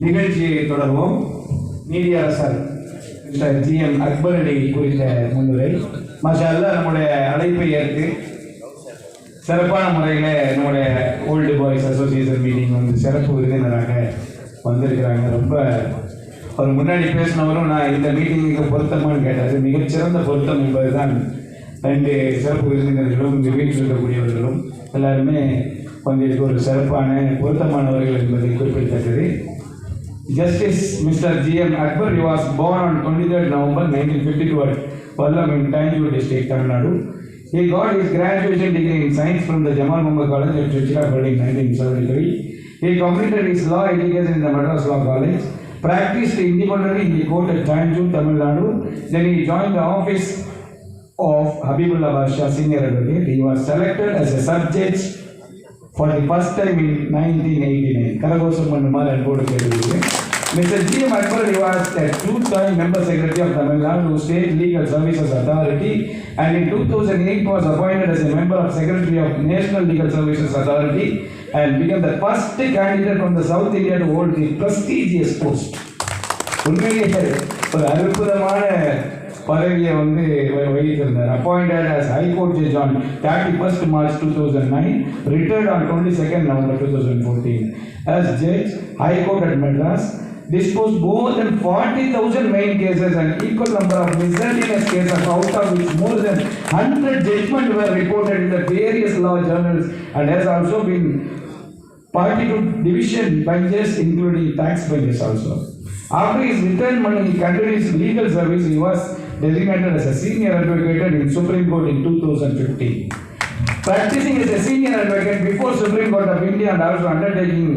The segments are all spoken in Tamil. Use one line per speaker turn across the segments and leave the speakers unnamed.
நிகழ்ச்சியை தொடர்வோம். நீதியரசர் மிஸ்டர் ஜி.எம். அக்பர் அலி குறித்த முன்னுரை. மாஷா அல்லாஹ், நம்முடைய அழைப்பை ஏற்று சிறப்பான முறையில் நம்முடைய ஓல்டு பாய்ஸ் அசோசியேஷன் மீட்டிங் வந்து சிறப்பு விருந்தினராக வந்திருக்கிறாங்க. ரொம்ப அவர் முன்னாடி பேசினவரும் நான் இந்த மீட்டிங்குக்கு பொருத்தமானு கேட்டார். மிகச்சிறந்த பொருத்தம் என்பது தான். 2 சிறப்பு விருந்தினர்களும் இங்கே வீட்டில் இருக்கக்கூடியவர்களும் எல்லாருமே கொஞ்சம் ஒரு சிறப்பான பொருத்தமானவர்கள் என்பதை குறிப்பிடத்தக்கது. Justice Mr. G.M. Akbar, he was born on 23rd November 1952 at Pallam in Tanjore district, Tamil Nadu. He got his graduation degree in science from the Jamal Muhammad College at Trichirappalli in 1973. He completed his law education in the Madras Law College, practiced independently in the court at Tanjore, Tamil Nadu. Then he joined the office of Habibullah Basha, senior advocate. He was selected as a sub-judge for the first time in 1989. Karagosam Mandumal and Board of Education. Mr. G.M. Akbar, he was a 2-time member secretary of Tamil Nadu State Legal Services Authority, and in 2008 was appointed as a member of Secretary of National Legal Services Authority and became the first candidate from the South India to hold the prestigious post. உண்மையிலேயே ஒரு அற்புதமான பதவியை வந்து வகித்திருந்தார். Appointed as High Court Judge on 31st March 2009, retired on 22nd November 2014. As Judge, High Court at Madras, disposed more than 40,000 main cases and equal number of miscellaneous cases, out of which more than 100 judgments were reported in the various law journals, and has also been party to division benches, including tax benches also. After his retirement, he continued his legal service. He was designated as a senior advocate in Supreme Court in 2015. Practicing as a senior advocate before Supreme Court of India and also undertaking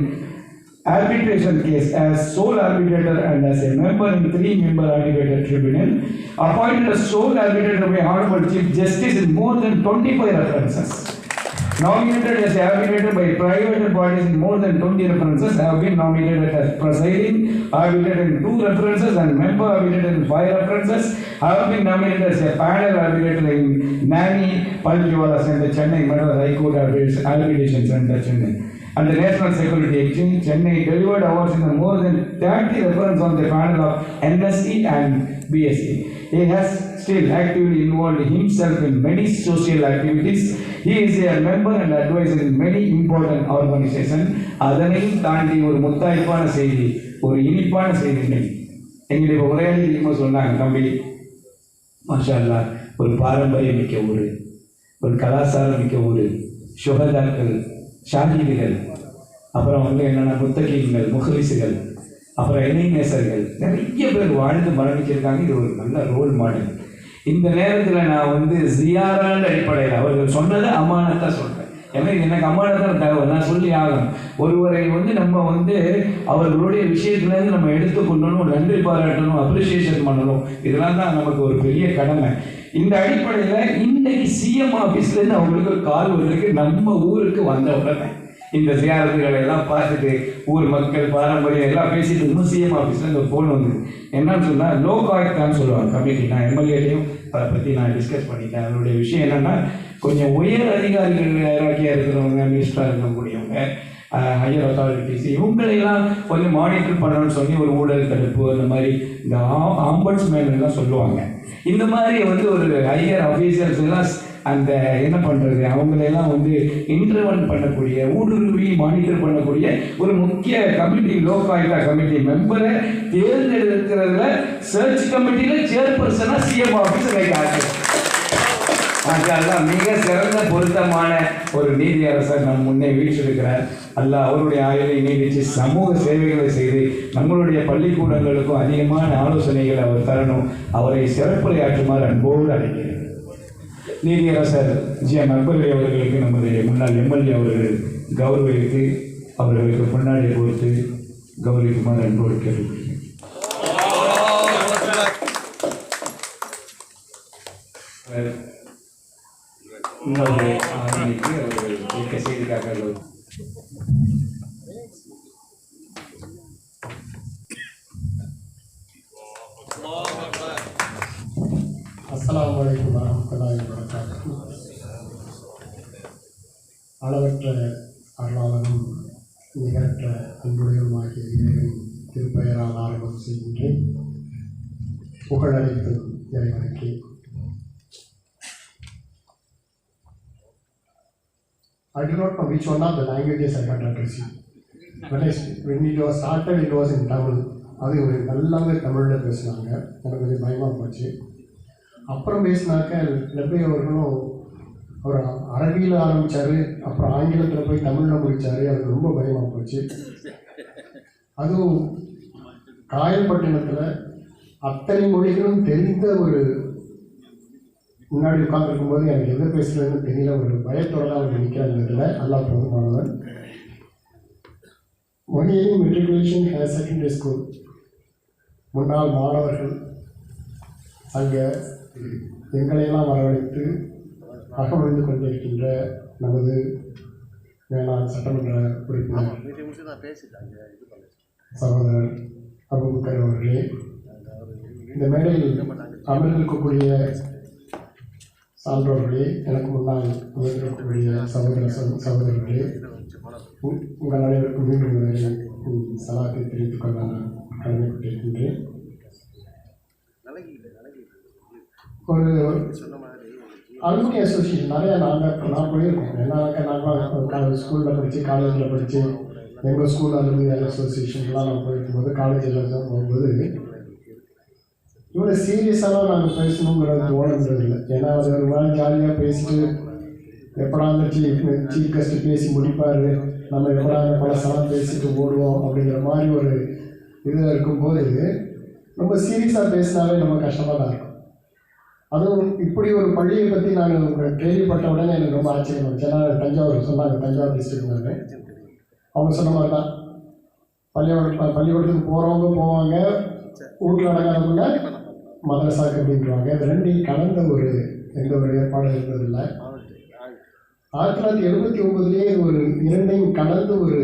arbitration case as sole arbitrator and as a member in 3-member arbitrator tribunal, appointed as sole arbitrator by Honorable Chief Justice in more than 25 references. Nominated as arbitrator by private parties in more than 20 references, have been nominated as presiding arbitrator in 2 references and member arbitrator in 5 references, have been nominated as a panel arbitrator in Nani Paljiwala Center, Chennai, Madras High Court Arbitration Center, Chennai, and the National Security Exchange, Chennai, delivered awards in more than 30 references on the panel of NSE and BSE. He has still actively involved himself in many social activities. He is a member and advisor in many important organizations. அதனையும் தாண்டி ஒரு முத்தாய்ப்பான செய்தி, ஒரு இனிப்பான செய்திகள் எங்களுடைய உரையாடி இருக்கும்போது சொன்னாங்க. தம்பி, மாஷா அல்லாஹ், ஒரு பாரம்பரிய மிக்க ஊர், ஒரு கலாச்சாரம் மிக்க ஊர், சுகதாக்கள், ஷாஹிதுகள், அப்புறம் வந்து என்னென்ன முத்தகீன்கள், முஹலிசுகள், அப்புறம் இணைநேசர்கள் நிறைய பேர் வாழ்ந்து மரணிச்சிருக்காங்க. இது ஒரு நல்ல ரோல் மாடல். இந்த நேரத்தில் நான் வந்து ஜியாரான அடிப்படையில் அவர்கள் சொன்னதை அமானத்தாக சொல்கிறேன். ஏன்னா எனக்கு அமானத்தான தகவல் நான் சொல்லி ஆகணும். ஒருவரை வந்து நம்ம வந்து அவர்களுடைய விஷயத்துலேருந்து நம்ம எடுத்துக்கொள்ளணும், நன்றி பாராட்டணும், அப்ரிசியேஷன் பண்ணணும். இதெல்லாம் தான் நமக்கு ஒரு பெரிய கடமை. இந்த அடிப்படையில் இன்னைக்கு சிஎம் ஆஃபீஸ்லேருந்து அவங்களுக்கு கால் வந்திருக்கு. நம்ம ஊருக்கு வந்த உடனே இந்த சியாரத்துகளை எல்லாம் பார்த்துட்டு ஊர் மக்கள் பாரம்பரியம் எல்லாம் பேசிட்டு இருந்தோம். சிஎம் ஆஃபீஸில் இந்த ஃபோன் வந்தது. என்னன்னு சொன்னால் லோகாயுக்தான்னு சொல்லுவாங்க கமிட்டி. நான் எம்எல்ஏலையும் அதை பற்றி நான் டிஸ்கஸ் பண்ணிட்டேன். அதனுடைய விஷயம் என்னென்னா, கொஞ்சம் உயர் அதிகாரிகள் இராக்கியாக இருக்கிறவங்க, மினிஸ்டராக இருக்கக்கூடியவங்க, ஹையர் அத்தாரிட்டிஸ், இவங்களெல்லாம் கொஞ்சம் மானிட்டர் பண்ணணும்னு சொல்லி ஒரு ஊழல் தடுப்பு அந்த மாதிரி இந்த ஆம்பட்ஸ்மேன் எல்லாம் சொல்லுவாங்க. இந்த மாதிரி வந்து ஒரு ஹையர் அஃபீஷியல்ஸ் எல்லாம் அந்த என்ன பண்ணுறது, அவங்களெல்லாம் வந்து இன்டர்வென்ட் பண்ணக்கூடிய, ஊடுருவி மானிட்டர் பண்ணக்கூடிய ஒரு முக்கிய கமிட்டி லோகாயுக்தா கமிட்டி மெம்பரை தேர்ந்தெடுக்கிறதுல சர்ச் கமிட்டியில் சேர்பர்சனாக சிஎம் ஆஃபீஸ் வைக்கிறாங்க. அதெல்லாம் மிக சிறந்த பொருத்தமான ஒரு நீதியரசர் நம் முன்னே வீற்றிருக்கிறார். அல்லாஹ் அவருடைய ஆயுளை நீடித்து சமூக சேவைகளை செய்து நம்மளுடைய பள்ளிக்கூடங்களுக்கும் அதிகமான ஆலோசனைகளை அவர் தரணும். அவரை சிறப்புரையாற்றுமாறு அன்போடு அழைக்கிறேன். நீதியரசர் ஜி.எம். அக்பர் அவர்களுக்கு நம்முடைய முன்னாள் எம்எல்ஏ அவர்கள் கௌரவித்து அவர்களுக்கு பொன்னாடியை கொடுத்து கௌரவிக்குமாறு அன்போடு கேட்டுக்கொள்கிறேன். இன்னொரு ஆணைக்கு அவர்கள் மிக்க செய்திக்காக
அஸ்ஸலாமு அலைக்கும் வரஹ்மத்துல்லாஹி வபரகாத்துஹு. அளவற்ற அருளாளனும் நிகரற்ற அன்புடையமாகிய இறைவன் அறிமுகம் செய்கின்றேன். புகழனைத்து இறைவனுக்கு. I do not know which one of the languages I can address you. When it was started, it was in Tamil. அது ஒரு நல்லாவே தமிழில் பேசினாங்க. எனக்கு கொஞ்சம் பயமாக போச்சு. அப்புறம் பேசினாக்க லெப்பை அவர்களும் அவர் அரபியில் ஆரம்பித்தார், அப்புறம் ஆங்கிலத்தில் போய் தமிழில் முடித்தார். அது ரொம்ப பயமாக போச்சு. அதுவும் காயல்பட்டினத்தில் அத்தனை மொழிகளும் தெரிந்த ஒரு முன்னாடி உட்காந்துருக்கும்போது எனக்கு எதை பேசுகிறதுன்னு தெரியல. ஒரு பயத்தோட தான் அவர் நிற்கிறாங்க. அல்லாஹ் போதுமானவர். மொழியை மெட்ரிகுலேஷன் ஹையர் செகண்டரி ஸ்கூல் முன்னாள் மாணவர்கள் அங்கே எங்களையெல்லாம் வரவழைத்து அகமழிந்து கொண்டிருக்கின்ற நமது மேலாண் சட்டமன்ற உறுப்பினர் சகோதரர் அபூபக்கர் அவர்களே, இந்த மேடையில் அமர்ந்திருக்கக்கூடிய சான்றோர்களே, எனக்கு முன்னால் அமர்ந்திருக்கக்கூடிய சகோதரர்களே, உங்கள் அனைவருக்கும் மீண்டும் சலாத்தை தெரிவித்துக் கொள்ள நான் கடமைப்பட்டிருக்கின்றேன். ஒரு அலுமினி அசோசியேஷன் நிறையா நான் போயிருக்கோம். என்னாக்க நாங்கள் ஸ்கூலில் படித்து காலேஜில் படித்து எங்கள் ஸ்கூல் அலுமினி அசோசியேஷன்லாம் நான் போயிருக்கும்போது காலேஜில் தான் போகும்போது இவ்வளோ சீரியஸாக நாங்கள் பேசணுங்கிறது தோணுன்றதில்லை. ஏன்னா அது ஒரு மாதிரி ஜாலியாக பேசிட்டு எப்படா அந்த சீஃப் கெஸ்ட்டு பேசி முடிப்பார், நம்ம எப்படா பழசெல்லாம் பேசிட்டு ஓடுவோம் அப்படிங்கிற மாதிரி ஒரு இதில் இருக்கும்போது ரொம்ப சீரியஸாக பேசினாலே நம்ம கஷ்டமாக தான் இருக்கும். அதுவும் இப்படி ஒரு பள்ளியை பற்றி நான் கேள்விப்பட்ட உடனே எனக்கு ரொம்ப ஆச்சரியம் இருந்துச்சு. ஏன்னா தஞ்சாவூர் சொன்னாங்க, தஞ்சாவூர் டிஸ்ட்ரிக்ட்னாங்க. அவங்க சொன்ன மாதிரி தான் பள்ளிக்கூடத்துக்கு போகிறவங்க போவாங்க, வீட்டில் அடங்காதவங்க மதரசாக்கு அப்படின்றாங்க. இது ரெண்டையும் கலந்த ஒரு எந்த ஒரு ஏற்பாடு இருந்ததில்லை. 1979 ஒரு இரண்டையும் கலந்து ஒரு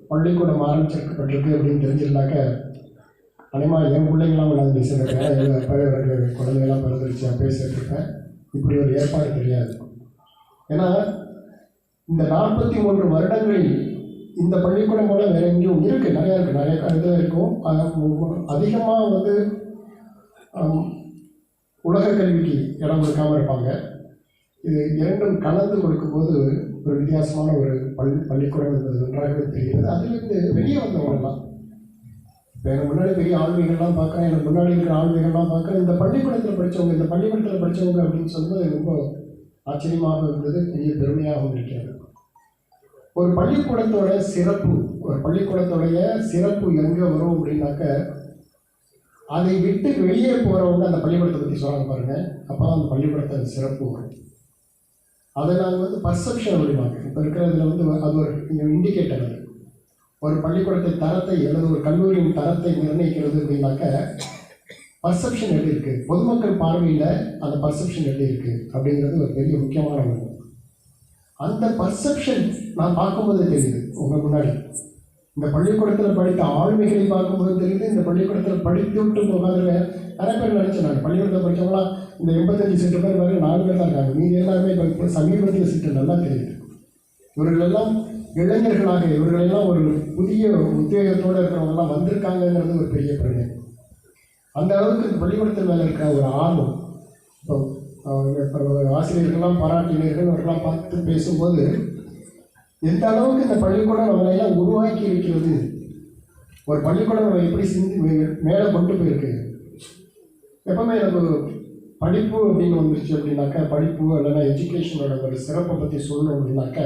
பள்ளிக்கூடம் ஆரம்பிச்சிருக்கப்பட்டிருக்கு அப்படின்னு தெரிஞ்சிருந்தாக்க அதேமாதிரி என் பிள்ளைங்களாம் விளையாண்டு பேசுகிறேன். எங்கள் அப்பா எனக்கு குழந்தைங்களாம் பிறந்துருச்சு பேசிட்டுருக்கேன். இப்படி ஒரு ஏற்பாடு தெரியாது. ஏன்னா இந்த 43 வருடங்களில் இந்த பள்ளிக்கூடம் போல வேறு எங்கேயும் இருக்குது, நிறையா இருக்குது, நிறைய இது இருக்கும். அதிகமாக உலக கல்விக்கு இடம் கொடுக்காமல் இருப்பாங்க. இது இரண்டும் கலந்து கொடுக்கும்போது ஒரு வித்தியாசமான ஒரு பள்ளிக்கூடம் என்பது நன்றாகவே தெரிகிறது. அதிலிருந்து வெளியே வந்தவங்கலாம் இப்போ எனக்கு முன்னாடி பெரிய ஆன்மீகம்லாம் பார்க்குறேன், எனக்கு முன்னாடி இருக்கிற ஆன்மீகம்லாம் பார்க்குறேன். இந்த பள்ளிக்கூடத்தில் படித்தவங்க அப்படின்னு சொல்லும்போது ரொம்ப ஆச்சரியமாக இருந்தது, பெரிய பெருமையாகவும் இருக்கிறது. ஒரு பள்ளிக்கூடத்தோடைய சிறப்பு எங்கே வரும் அப்படின்னாக்க அதை விட்டு வெளியே போகிறவங்க அந்த பள்ளிக்கூடத்தை பற்றி சொல்ல பாருங்கள். அப்போ தான் அந்த பள்ளிக்கூடத்தை சிறப்பு வரும். அதை நாங்கள் பர்செப்ஷன் அப்படிவாங்க. இப்போ இருக்கிறதுல அது ஒரு இண்டிகேட்டர். அது ஒரு பள்ளிக்கூடத்தை தரத்தை அல்லது ஒரு கல்லூரியின் தரத்தை நிர்ணயிக்கிறது அப்படின்னாக்க பர்செப்ஷன் எப்படி இருக்குது, பொதுமக்கள் பார்வையில் அந்த பர்செப்ஷன் எப்படி இருக்குது அப்படிங்கிறது ஒரு பெரிய முக்கியமான ஒன்று. அந்த பர்செப்ஷன் நான் பார்க்கும்போது தெரியுது. உங்கள் முன்னாடி இந்த பள்ளிக்கூடத்தில் படித்த ஆளுமைகளை பார்க்கும்போது தெரியுது. இந்த பள்ளிக்கூடத்தில் படித்து விட்டு போகாத நிறைய பேர் நினச்சேன். நான் பள்ளிக்கூடத்தில் படித்தவங்களாம் இந்த 85 சீட்டு பேர் வரை 4 பேர் தான் இருக்காங்க. மீது எல்லாருமே இப்போ சமீபத்திய சீட்டு நல்லா தெரியுது. இவர்களெல்லாம் இளைஞர்களாக, இவர்களெல்லாம் ஒரு புதிய உத்வேகத்தோடு இருக்கிறவங்கெல்லாம் வந்திருக்காங்கங்கிறது ஒரு பெரிய பெருமை. அந்த அளவுக்கு இந்த பள்ளிக்கூடத்தில் மேலே இருக்கிற ஒரு ஆர்வம். இப்போ ஆசிரியர்கள்லாம் பாராட்டினர்கள் அவர்களாம் பார்த்து பேசும்போது எந்த அளவுக்கு இந்த பள்ளிக்கூடம் நம்மளையெல்லாம் உருவாக்கி இருக்கிறது, ஒரு பள்ளிக்கூடம் நம்ம எப்படி மேலே கொண்டு போயிருக்கு. எப்பவுமே நம்ம படிப்பு அப்படின்னு வந்துருச்சு அப்படின்னாக்கா, படிப்பு இல்லைன்னா எஜுகேஷனோட ஒரு சிறப்பை பற்றி சொல்லணும் அப்படின்னாக்க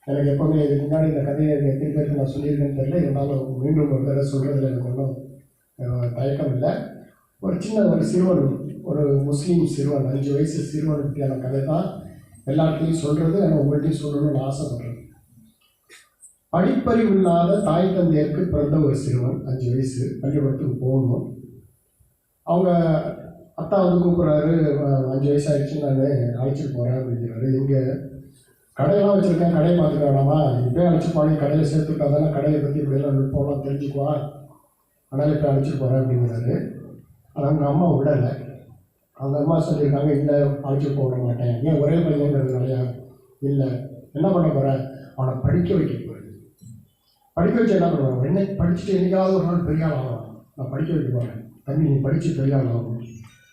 எனக்கு எப்போவுமே இதுக்கு முன்னாடி இந்த கதையை எத்தனை பேருக்கு நான் சொல்லியிருக்கேன்னு தெரியல. இருந்தாலும் மீண்டும் ஒரு தடவை சொல்கிறதுல எனக்கு ஒன்றும் தயக்கம் இல்லை. ஒரு சிறுவன், ஒரு முஸ்லீம் சிறுவன், 5 வயசு சிறுவன் பற்றியான கதை தான் எல்லாத்தையும் சொல்கிறது. ஆனால் உங்கள்கிட்டையும் சொல்லணும்னு ஆசைப்படுறேன். படிப்பறிவு இல்லாத தாய் தந்தையருக்கு பிறந்த ஒரு சிறுவன், 5 வயசு, பள்ளிக்கூடத்துக்கு போகணும். அவங்க அப்பா கூப்பிட்றாரு, 5 வயசு ஆகிடுச்சு, நான் அழைச்சிட்டு போகிறேன் அப்படிங்கிறாரு. இங்கே கடையெல்லாம் வச்சுருக்கேன், கடையை பார்த்துக்க வேணாமா, இப்போயே அழைச்சி போனே, கடையில் சேர்த்துட்டா தானே கடையை பற்றி இப்படியெல்லாம் நுட்பம்லாம் தெரிஞ்சுக்குவா, அதனால் இப்போ அழைச்சிட்டு போகிறேன் அப்படிங்கிறாரு. அது அவங்க அம்மா விடலை. அவங்க அம்மா சொல்லியிருக்காங்க, இல்லை அழைச்சிட்டு போக விட மாட்டேன். ஏன் ஒரே பையன்றதுனாலயா? இல்லை, என்ன பண்ண போகிறேன், அவனை படிக்க வைக்க போகிறேன். படிக்க வச்சு என்ன பண்ணுவாங்க, என்ன படிச்சுட்டு என்றைக்காவது ஒரு நாள் பெரிய ஆள் ஆகலாம், நான் படிக்க வைக்க போகிறேன், தம்பி நீ படித்து பெரியாகலாம்.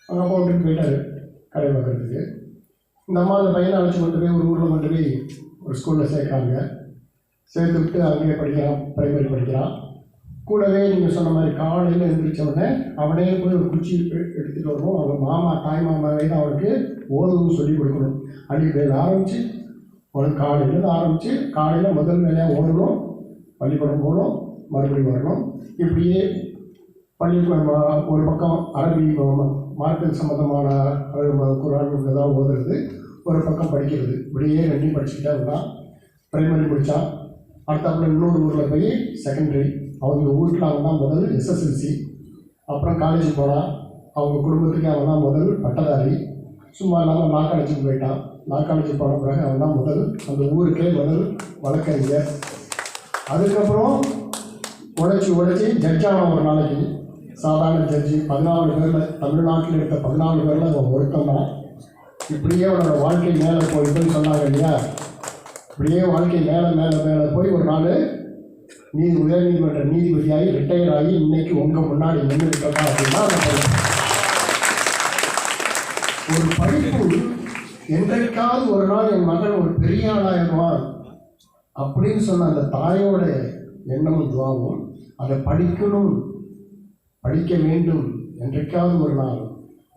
அவங்க அப்பா விட்டுட்டு போயிட்டார் கடை பார்க்குறதுக்கு. இந்த அம்மா அந்த பையனை அழைச்சி கொண்டு போய் ஒரு ஊரில் கொண்டு போய் ஒரு ஸ்கூலில் சேர்க்குறாங்க. சேர்த்து விட்டு அங்கேயே படிக்கிறான், பிரைமரி படிக்கிறான். கூடவே நீங்கள் சொன்ன மாதிரி காலையில் எழுந்திரிச்ச உடனே அவனே போய் ஒரு குச்சி எடுத்துகிட்டு வரணும். அவங்க மாமா தாய் மாமாவே தான் அவனுக்கு ஓதுவும் சொல்லிக் கொடுக்கணும். அடிப்படையில் ஆரம்பித்து அவனுக்கு காலையிலேருந்து ஆரம்பித்து காலையில் முதல் வேலையாக ஓடணும், பள்ளிக்கூடம் போகணும், மறுபடியும் வரணும். இப்படியே பள்ளிக்கூடம் ஒரு பக்கம் அரபி மார்க்கெட் சம்மந்தமான குரான் ஏதாவது ஓதுறது, ஒரு பக்கம் படிக்கிறது. இப்படியே ரெண்டையும் படிச்சுக்கிட்டே இருந்தான். பிரைமரி முடித்தான். அடுத்தாப்புல இன்னொரு ஊரில் போய் செகண்டரி, அவங்க வீட்டில் அவன் தான் முதல் எஸ்எஸ்எல்சி. அப்புறம் காலேஜ் போனான். அவங்க குடும்பத்துக்கு அவன் தான் முதல் பட்டதாரி. சும்மா இல்லாமல் லா காலேஜுக்கு போயிட்டான். லா காலேஜுக்கு போன பிறகு அவன் தான் முதல் அந்த ஊருக்கே முதல் வழக்கறிஞர். அதுக்கப்புறம் உழைச்சி ஜட்ஜான ஒரு நாளைக்கு சாதாரண ஜட்ஜி. 14 பேரில் தமிழ்நாட்டில் இருக்க 14 பேரில் அவன் ஒருத்தம் தான். இப்படியே அவனோட வாழ்க்கை மேலே போயிட்டுன்னு சொன்னாங்க இல்லையா. இப்படியே வாழ்க்கை மேலே மேலே மேலே போய் ஒரு நாள் உயர்நீதிமன்ற நீதிபதியாகி ரிட்டையர் ஆகி இன்னைக்கு உங்கள் முன்னாடி நின்று இருக்கா அப்படின்னா ஒரு படிப்பு என்றைக்காவது ஒரு நாள் என் மகன் ஒரு பெரிய ஆளாயிடுவான் அப்படின்னு சொன்ன அந்த தாயோட எண்ணமும் துவாவும், அதை படிக்கணும், படிக்க வேண்டும் என்றைக்காவது ஒரு நாள்.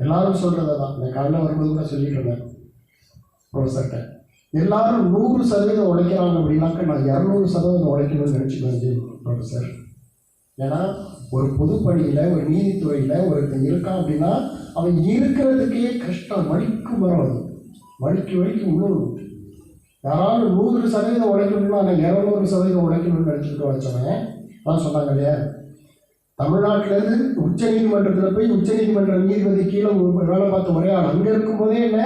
எல்லாரும் சொல்கிறத தான். நான் காலையில் வரும்போது கூட சொல்லிட்டு இருந்தேன் ப்ரொஃபஸர்கிட்ட. எல்லாரும் 100% உழைக்கிறாங்க அப்படின்னாக்க நான் 200% உழைக்கணும்னு நினச்சிக்குவேன் ப்ரொஃபஸர். ஏன்னா ஒரு பொதுப்பணியில் ஒரு நீதித்துறையில் ஒருத்தன் இருக்கான் அப்படின்னா அவன் இருக்கிறதுக்கே கஷ்டம், வலிக்கும் வரும். வலிக்கு விழுணும். யாராவது 100% உழைக்கணும்னா நான் 200% உழைக்கணும்னு நினச்சிக்கிட்டு வச்சவன் அதான் சொன்னாங்க இல்லையா. தமிழ்நாட்டிலேருந்து உச்ச நீதிமன்றத்தில் போய் உச்ச நீதிமன்ற நீதிபதி கீழே வேலை பார்த்த ஒரே ஆள் அங்கே இருக்கும்போதே என்ன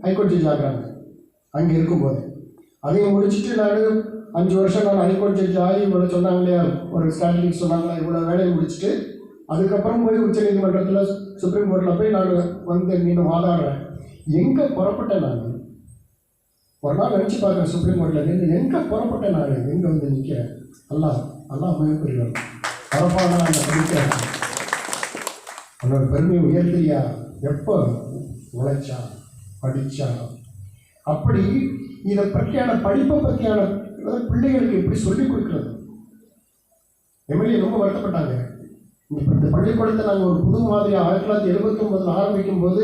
ஹைகோர்ட் ஜட்ஜ் ஆகிறாங்க. அங்கே இருக்கும்போது அதையும் முடிச்சுட்டு நான் 5 வருஷம் நான் ஹைகோர்ட் ஜட்ஜ் ஆகி இவ்வளோ சொன்னாங்க இல்லையா, ஒரு ஸ்டாட்டிஸ்டிக்ஸ் சொன்னாங்களா, இவ்வளோ வேலையை முடிச்சுட்டு அதுக்கப்புறம் போய் உச்ச நீதிமன்றத்தில் சுப்ரீம் கோர்ட்டில் போய் நான் வந்து மீண்டும் வாதாடுறேன். எங்கே புறப்பட்டேன் நான் ஒரு நாள் நினச்சி பார்க்குறேன். சுப்ரீம் கோர்ட்டில் நின்று எங்கே புறப்பட்டேன் நான், எங்கே வந்து நிற்கிறேன். நல்லா அமைப்புரியும் பரப்பாக அந்த படிக்கிறேன். அவனோட பெருமையை உயர்த்தியா எப்போ உழைச்சா படித்தா. அப்படி இதை பற்றியான படிப்பை பற்றியான பிள்ளைகளுக்கு எப்படி சொல்லிக் கொடுக்குறது. எம்எல்ஏ ரொம்ப வருத்தப்பட்டாங்க. இந்த பள்ளிக்கூடத்தை நாங்கள் ஒரு புது மாதிரி 1979 ஆரம்பிக்கும் போது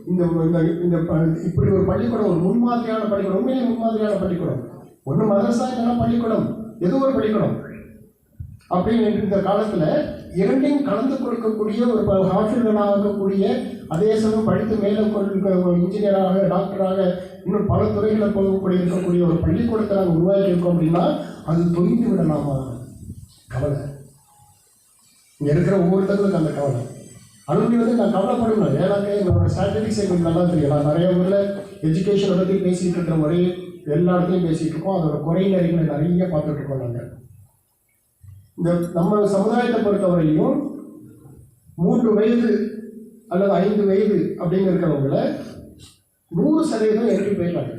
இந்த இப்படி ஒரு பள்ளிக்கூடம், ஒரு முன்மாதிரியான பள்ளிக்கூடம், உண்மையிலே முன்மாதிரியான பள்ளிக்கூடம், ஒன்று மதரசா இல்லைன்னா பள்ளிக்கூடம், ஏதோ ஒரு பள்ளிக்கூடம் அப்படின்னு இந்த காலத்தில் இரண்டையும் கலந்து கொடுக்கக்கூடிய ஒரு ஹாஃபில்களாகக்கூடிய, அதே சமயம் படித்து மேலே இன்ஜினியராக டாக்டராக இன்னும் பல துறைகளை போகக்கூடிய இருக்கக்கூடிய ஒரு பள்ளிக்கூடத்தை நாங்கள் உருவாக்கி இருக்கோம் அப்படின்னா அது தொய்ந்து விடலாமா? கவலை இங்கே இருக்கிற ஒவ்வொருத்தருக்கும் அந்த கவலை. அலுவலி வந்து நான் கவலைப்படணும். ஏன்னாக்க என்னோட ஸ்ட்ராட்டஜிக்ஸ் எங்களுக்கு நல்லா தெரியும். நான் நிறைய ஊரில் எஜுகேஷனை பற்றி பேசிகிட்டு இருக்கிற முறை எல்லா இடத்துலையும் பேசிகிட்டு இருக்கோம். அதோட குறை நிறைகளை நிறைய பார்த்துட்டு இருக்கோம். நாங்கள் இந்த நம்ம சமுதாயத்தை பொறுத்தவரையிலும் 3 வயது அல்லது 5 வயது அப்படின்னு இருக்கிறவங்கள 100% என்ட்ரி போயிட்டாங்க.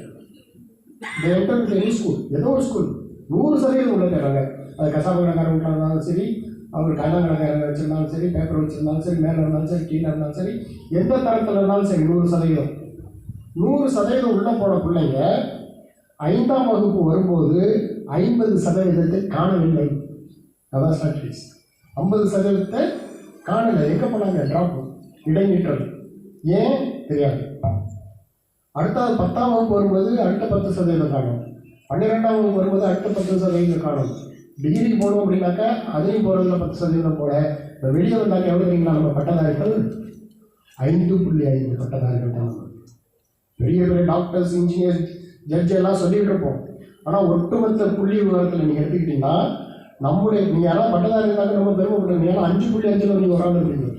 ஸ்கூல் ஏதோ ஒரு ஸ்கூல் 100% உள்ள தராங்க. அது கசாப்பு கடைக்காரன் வீட்டில் இருந்தாலும் சரி, அவர் கண்ணாங்கடைக்காரங்க வச்சுருந்தாலும் சரி, பேப்பர் வச்சுருந்தாலும் சரி, மேலே இருந்தாலும் சரி, கீழே இருந்தாலும் சரி, எந்த தரத்தில் இருந்தாலும் சரி 100% உள்ளே போன பிள்ளைங்க 5ஆம் வகுப்பு வரும்போது 50% காணவில்லை. அதான் ஸ்டாட்டிஸ்டிக்ஸ். 50% காணலை. எங்கே போனாங்க? ட்ராப், இடைநிற்றல். ஏன் தெரியாது. அடுத்த 10ஆம் வகுப்பு வரும்போது அடுத்த 10% காணும். 12ஆம் வகுப்பு வரும்போது அடுத்த 10% காணும். டிகிரிக்கு போகணும் அப்படின்னாக்கா அதையும் போகிறதுல 10% போல. இப்போ வெளியே வந்தாங்க எவ்வளோ தெரியுங்களா? நம்ம பட்டதாரிகள் 5.5 பட்டதாரிகள் தான். பெரிய பெரிய டாக்டர்ஸ், இன்ஜினியர், ஜட்ஜ் எல்லாம் சொல்லிகிட்டு இருப்போம். ஆனால் ஒட்டுமொத்த புள்ளி விவரத்தில் நீங்கள் எடுத்துக்கிட்டிங்கன்னா நம்முடைய நீங்கள் யாராவது பட்டதாரி இருந்தாலும் நம்ம பெருமைப்படுறீங்க. ஏன்னா 5.5 நீங்கள் ஒரு ஆள் இருக்கீங்க.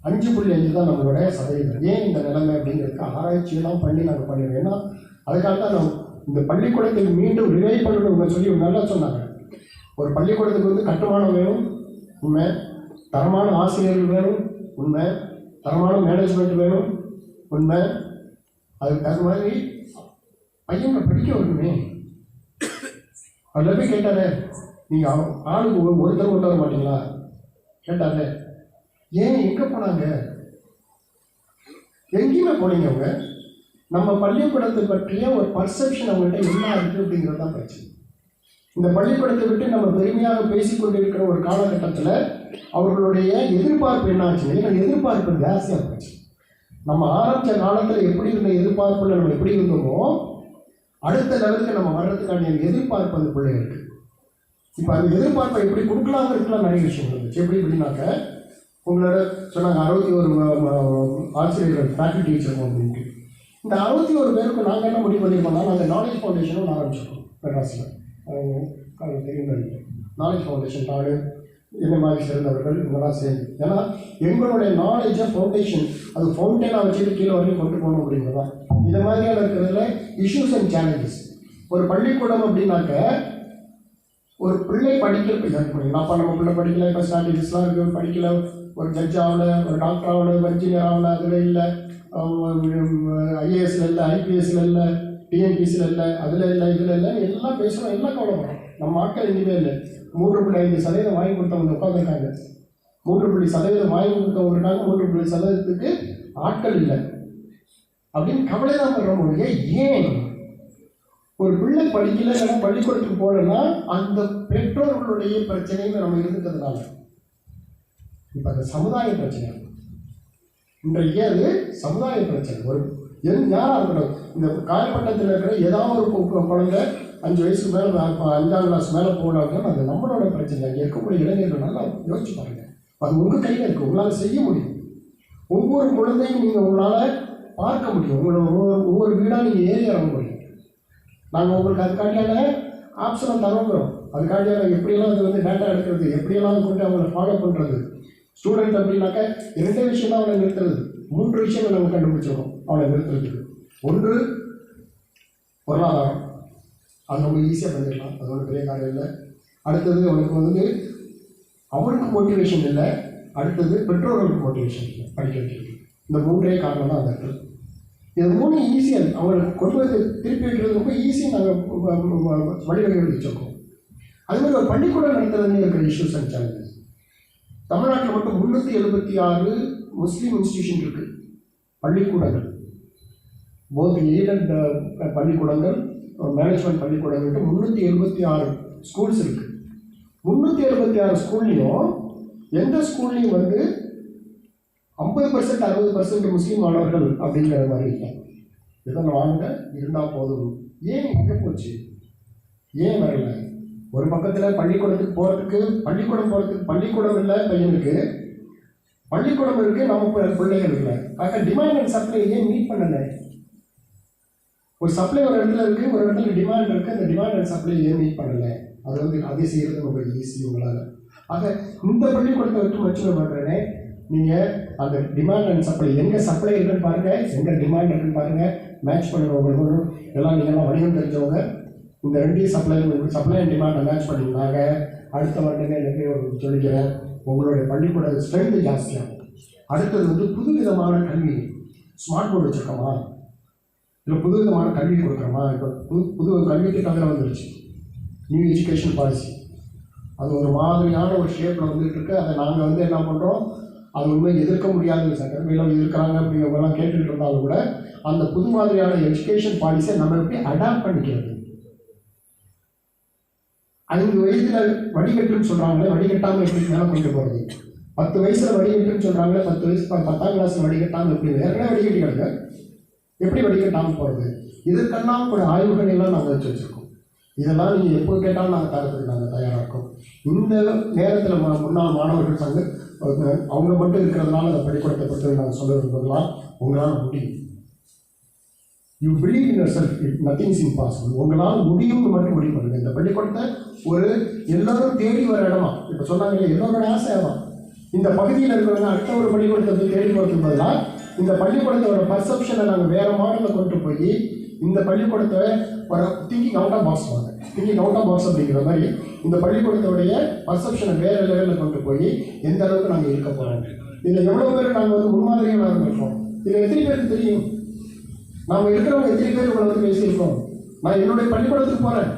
5.5 தான் நம்மளோட சதவீதம். ஏன் இந்த நிலைமை அப்படிங்கிறதுக்கு ஆராய்ச்சியெல்லாம் பண்ணி நாங்கள் பண்ணிடுறோம். ஏன்னா அதுக்காக தான் நம்ம இந்த பள்ளிக்கூடத்தை மீண்டும் ரிவைவ் பண்ணணும்னு சொல்லி நல்லா சொன்னாங்க. ஒரு பள்ளிக்கூடத்துக்கு வந்து கட்டுமானம் வேணும், உண்மை. தரமான ஆசிரியர்கள் வேணும், உண்மை. தரமான மேனேஜ்மெண்ட் வேணும், உண்மை. அதுக்கு தகுந்த மாதிரி பையனை படிக்க வரணுமே. அதில் போய் கேட்டாரே, நீங்கள் ஆளுக்கு ஒருத்தர் கொண்டு வர மாட்டீங்களா? கேட்டார்ல, ஏன் எங்கே போனாங்க? எங்கேயுமே போனீங்க அவங்க. நம்ம பள்ளிக்கூடத்தை பற்றிய ஒரு பர்செப்ஷன் அவங்கள்ட்ட என்ன இருக்குது அப்படிங்கிறது தான் பிரச்சனை. இந்த பள்ளிக்கூடத்தை விட்டு நம்ம பெருமையாக பேசிக்கொண்டிருக்கிற ஒரு காலகட்டத்தில் அவர்களுடைய எதிர்பார்ப்பு என்ன ஆச்சுன்னா, ஏன்னா எதிர்பார்ப்பு ஜாஸ்தியாக போச்சு. நம்ம ஆரம்பித்த காலத்தில் எப்படி இருந்த எதிர்பார்ப்பில் நம்ம எப்படி இருந்தோமோ அடுத்த லெவலுக்கு நம்ம வர்றதுக்கான எதிர்பார்ப்பு அந்த பிள்ளை இருக்குது. இப்போ அந்த எதிர்பார்ப்பை எப்படி கொடுக்கலாம இருக்கலாம் நிறைய விஷயங்கள் இருந்துச்சு. எப்படி எப்படின்னாக்க உங்களோட சொன்னாங்க 61 ஆசிரியர்கள் ஃபேக்கல்டி டீச்சர் அப்படின்ட்டு. இந்த 61 பேருக்கு நாங்கள் என்ன முடிவு பண்ணியிருக்கோம்னா, நாங்கள் நாலேஜ் ஃபவுண்டேஷன் ஒன்று ஆரம்பிச்சிருக்கோம் மெட்ராஸில். தெரியும் நாலேஜ் ஃபவுண்டேஷன் நாடு என்ன மாதிரி சிறந்தவர்கள் இவங்களாம் சேர்ந்து. ஏன்னா எங்களுடைய நாலேஜை ஃபவுண்டேஷன் அது ஃபவுண்டேனாக வச்சுட்டு கீழே வரையும் கொண்டு போகணும் அப்படிங்கிறதான். இந்த மாதிரியான இருக்கிறதுல இஷ்யூஸ் அண்ட் சேலஞ்சஸ். ஒரு பள்ளிக்கூடம் அப்படின்னாக்க ஒரு பிள்ளை படிக்க அப்போ நம்ம பிள்ளை படிக்கல, இப்போ ஸ்ட்ராட்டஜிஸ்லாம் இருக்குது, படிக்கல, ஒரு ஜட்ஜ் ஆகல, ஒரு டாக்டர் ஆகல, ஒரு இன்ஜினியர் ஆகல, அதில் இல்லை, ஐஏஎஸ்ல இல்லை, ஐபிஎஸ்ல இல்லை, டிஎன்பிசியில் இல்லை, அதில் இல்லை, இதில் இல்லை, எல்லாம் பேசுகிறோம், எல்லாம் கவலைப்படுறோம். நம்ம ஆட்கள் எங்கேயுமே இல்லை. 3.5% வாங்கி கொடுத்தவங்க உட்காந்துருக்காங்க. 3% வாங்கி கொடுத்தவங்க இருக்காங்க. 3% ஆட்கள் இல்லை அப்படின்னு கவலை தான் பண்ணுறோம். ஏன் ஒரு பிள்ளை படிக்கல இல்லைன்னா பள்ளிக்கூடத்துக்கு போகலன்னா அந்த பெற்றோர்களுடைய பிரச்சனைன்னு நம்ம இருந்துட்டதுனால இப்போ அந்த சமுதாய பிரச்சனை இன்றைக்கு அது சமுதாய பிரச்சனை. ஒரு யாராக இருக்கணும், இந்த காலகட்டத்தில் இருக்கிற ஏதாவது ஒரு குழந்தை 5 வயசுக்கு மேலே 5ஆம் கிளாஸ் மேலே போனாங்க, அது நம்மளோட பிரச்சனை. அங்கே இருக்கக்கூடிய இளைஞர்கள் நல்லா யோசிச்சு பாருங்க. அது உங்கள் கையில் இருக்குது, உங்களால் செய்ய முடியும். ஒவ்வொரு குழந்தையும் நீங்கள் உங்களால் பார்க்க முடியும். ஒவ்வொரு வீடாக நீங்கள் ஏறி இறங்க முடியும். நாங்கள் உங்களுக்கு அதுக்காண்டியான ஆப்ஷனை தரோங்கிறோம். அதுக்காண்டியான எப்படியெல்லாம் அது டேட்டா எடுக்கிறது, எப்படியெல்லாம் அது கொண்டு அவங்களை ஃபாலோ பண்ணுறது. ஸ்டூடெண்ட் அப்படின்னாக்க 2 விஷயம் தான் அவனை நிறுத்துறது. 3 விஷயங்கள் நம்ம கண்டுபிடிச்சிருக்கோம் அவனை நிறுத்துறதுக்கு. ஒன்று பொருளாதாரம், அது ரொம்ப ஈஸியாக பண்ணிடலாம், அது ஒரு பெரிய காரியம் இல்லை. அடுத்தது அவனுக்கு அவனுக்கு மோட்டிவேஷன் இல்லை. அடுத்தது பெற்றோர்களுக்கு மோட்டிவேஷன் இல்லை படிக்க வைக்கிறது. இந்த 3 காரணம் தான் அந்த இடத்துல. இது 3 ஈஸியாக அவங்களுக்கு கொண்டு வந்து திருப்பி வைக்கிறது ரொம்ப ஈஸியாக நாங்கள் வழிவகை வச்சுருக்கோம். அதுமாதிரி ஒரு பள்ளிக்கூடம் நடத்துறதுன்னு இருக்கிற இஷ்யூஸ் அண்ட் சேலஞ்சஸ். தமிழ்நாட்டில் மட்டும் 376 முஸ்லீம் இன்ஸ்டிடியூஷன் இருக்குது, பள்ளிக்கூடங்கள். போத் எய்டட் பள்ளிக்கூடங்கள், மேனேஜ்மெண்ட் பள்ளிக்கூடங்கள்ட்டு 376 ஸ்கூல்ஸ் இருக்குது. 376 ஸ்கூல்லையும் எந்த ஸ்கூல்லையும் 50% 60% முஸ்லீம் மாணவர்கள் அப்படிங்கிற மாதிரி இல்லை. இதெல்லாம் வாங்க இருந்தால் போதும். ஏன் எங்கே போச்சு? ஏன் வரல? ஒரு பக்கத்தில் பள்ளிக்கூடத்துக்கு போகிறதுக்கு பள்ளிக்கூடம் இல்லை பையனுக்கு, பள்ளிக்கூடம் இருக்குது, நம்ம பிள்ளைகள் இல்லை. ஆக டிமாண்ட் அண்ட் சப்ளை ஏன் மீட் பண்ணலை? ஒரு சப்ளை ஒரு இடத்துல இருக்குது, ஒரு இடத்துல டிமாண்ட் இருக்குது. அந்த டிமாண்ட் அண்ட் சப்ளை ஏன் மீட் பண்ணலை? அது அதை செய்கிறது ரொம்ப ஈஸி உங்களால். ஆக இந்த பள்ளிக்கூடத்தை வச்சு பண்ணுறேனே, நீங்கள் அந்த டிமாண்ட் அண்ட் சப்ளை எங்கே சப்ளை இருக்குன்னு பாருங்கள், எங்கே டிமாண்ட் இருக்குன்னு பாருங்கள், மேட்ச் பண்ணுறவங்க எல்லாம் நீங்கள்லாம் வணிகம் தெரிஞ்சவங்க. இந்த 2 சப்ளை அண்ட் டிமாண்டை மேட்ச் பண்ணிங்கனாங்க அடுத்த வருடமே எனக்கு சொல்லிக்கிறேன், உங்களுடைய பள்ளிக்கூட ஸ்ட்ரென்த்து ஜாஸ்தியாகும். அடுத்தது புது விதமான கல்வி, ஸ்மார்ட் போர்டு வச்சுருக்கோமா, இல்லை புது விதமான கல்வி கொடுக்குறோமா? இப்போ புது கல்வி திட்டங்கள் வந்துருச்சு, நியூ எஜுகேஷன் பாலிசி. அது ஒரு மாதிரியான ஒரு ஷேப்பில் வந்துட்டு இருக்கு. அதை நாங்கள் என்ன பண்ணுறோம், அது உண்மை எதிர்க்க முடியாத சட்டமையில இருக்கிறாங்க அப்படிங்கிறவங்கலாம் கேட்டுக்கிட்டு இருந்தாலும் கூட அந்த புது மாதிரியான எஜுகேஷன் பாலிசியை நம்ம எப்படி அடாப்ட் பண்ணிக்கிறது. 5 வயதில் வடிகட்டுன்னு சொல்கிறாங்களே, வடிகட்டாமல் எப்படி மேலே கொண்டு போகிறது? 10 வயசில் வடிகட்டுன்னு சொல்கிறாங்களே, 10 வயசு 10ஆம் கிளாஸில் வடிகட்டாமல் எப்படி வேறு வடிகட்டி கிடக்கு, எப்படி வடிகட்டாமல் போகிறது? இதற்கெல்லாம் கூட ஆய்வுகள் எல்லாம் நாங்கள் வச்சுருக்கோம். இதெல்லாம் நீங்கள் எப்போ கேட்டாலும் நாங்கள் தரத்துக்கு நாங்கள் தயாராக இருக்கோம். இந்த நேரத்தில் முன்னாள் மாணவர்கள் சங்க அவங்க மட்டும் இருக்கிறதுனால அந்த பள்ளிக்கூடத்தை பற்றி நாங்கள் சொல்ல விரும்புவதெல்லாம் உங்களால் முடியும். You believe in your self, nothing is impossible. உங்களால் முடியும்னு மட்டும் முடிவு பண்ணுங்கள். இந்த பள்ளிக்கூடத்தை ஒரு எல்லோரும் தேடி வர இடமா, இப்போ சொன்னாங்க எல்லோரோட ஆசை தான். இந்த பகுதியில் இருக்கிறவங்க அடுத்த ஒரு பள்ளிக்கூடத்தை தேடி போகிறதுக்கு பதிலாக இந்த பள்ளிக்கூடத்தோட பர்செப்ஷனை நாங்கள் வேறு மாடலில் கொண்டு போய் இந்த பள்ளிக்கூடத்தை ஒரு திங்கிங் அவுட் ஆஃப் பாக்ஸ் வாங்க. திங்கிங் அவுட் ஆஃப் பாக்ஸ் அப்படிங்கிற மாதிரி இந்த பள்ளிக்கூடத்தோடைய பர்செப்ஷனை வேறு லெவலில் கொண்டு போய் எந்த அளவுக்கு நாங்கள் இருக்க போகிறோம். இதில் எவ்வளோ பேர் நாங்கள் முன்மாதிரியாக இருக்கோம். இதில் எத்தனை பேருக்கு தெரியும்? நாம் இருக்கிறவங்க எத்தனை பேர் இவ்வளோ பேசியிருக்கோம்? நான் என்னுடைய பள்ளிக்கூடத்துக்கு போகிறேன்,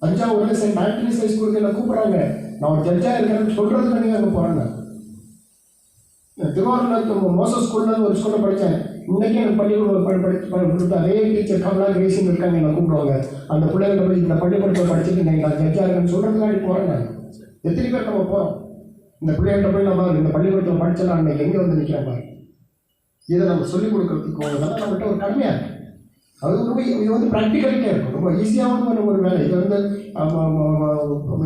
தஞ்சாவூரில் சென்ட் ஆண்டனிஸ் ஹை ஸ்கூலுக்கு என்ன கூப்பிட்றாங்க, நான் ஒரு ஜட்ஜாக இருக்கிறேன்னு சொல்கிறதுக்கு நீங்கள் அங்கே போகிறாங்க. திருவாரூரில் மோசஸ் ஸ்கூலில் ஒரு ஸ்கூலில் படித்தேன். இன்றைக்கி எனக்கு பள்ளிக்கூடம் படித்து அதே டீச்சர் கமலா கிரேசின்னு இருக்காங்க, என்னை கூப்பிடுவாங்க. அந்த பிள்ளைகிட்ட போய் இந்த பள்ளிக்கூடத்தில் படிச்சுட்டு நான் ஜட்ஜாக இருக்கேன்னு சொல்கிறதுக்காண்டி போகிறேன். நான் எத்தனை பேர் நம்ம போகிறோம்? இந்த பிள்ளைகிட்ட போய் நம்ம இந்த பள்ளிக்கூடத்தில் படித்தலாம் அன்றைக்கி எங்கே வந்து நிற்கிறேன் பாரு. இதை நம்ம சொல்லிக் கொடுக்குறதுக்கு அதெல்லாம் நம்மகிட்ட ஒரு கடமையாக இருக்குது. அது ரொம்ப இது வந்து ப்ராக்டிக்கலிட்டே இருக்கும், ரொம்ப ஈஸியாகவும் ஒரு வேலை. இது வந்து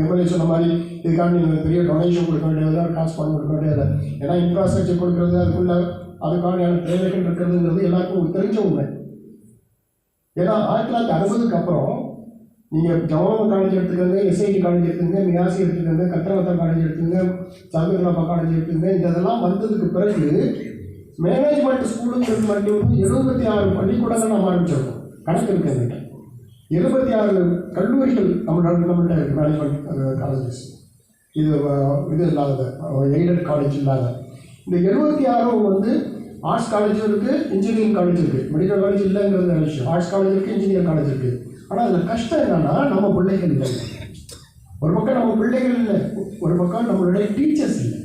எம்எல்ஏ சொன்ன மாதிரி இதுக்காண்டி நீங்கள் பெரிய டொனேஷன் கொடுக்க வேண்டியது, காசு பணம் கொடுக்க வேண்டியது. ஏன்னா இன்ஃப்ராஸ்ட்ரக்சர் கொடுக்குறது அதுக்கான தேவைகள் இருக்கிறதுங்கிறது எல்லாருக்கும் தெரிஞ்ச உண்மை. ஏன்னா 1960க்கு அப்புறம் நீங்கள் ஜவஹர்லால் காலேஜ் எடுத்துக்கோங்க, எஸ்ஐடி காலேஜ் எடுத்துங்க, மியாசி எடுத்துக்கோங்க, கத்திரவத்தா காலேஜ் எடுத்துங்க, சாகுந்தரப்பா காலேஜ் எடுத்துங்க. இதெல்லாம் வந்ததுக்கு பிறகு மேனேஜ்மெண்ட் ஸ்கூலுங்கிறது மட்டும் 76 பள்ளிக்கூடங்கள் நம்ம ஆரம்பிச்சிருக்கோம். கணக்கு இருக்குங்க, 76 கல்லூரிகள் நம்மள்கிட்ட இருக்குது. மேனேஜ்மெண்ட் காலேஜஸ் இது இல்லாத எய்டட் காலேஜ் இல்லாத இந்த 76 வந்து ஆர்ட்ஸ் காலேஜ் இருக்குது, இன்ஜினியரிங் காலேஜ் இருக்குது. மெடிக்கல் காலேஜ் இல்லைங்கிறது விஷயம். ஆர்ட்ஸ் காலேஜ் இருக்குது, இன்ஜினியரிங் காலேஜ் இருக்குது. ஆனால் அதில் கஷ்டம் என்னன்னா நம்ம பிள்ளைகள் இல்லை. ஒரு பக்கம் நம்ம பிள்ளைகள் இல்லை, ஒரு பக்கம் நம்மளுடைய டீச்சர்ஸ் இல்லை.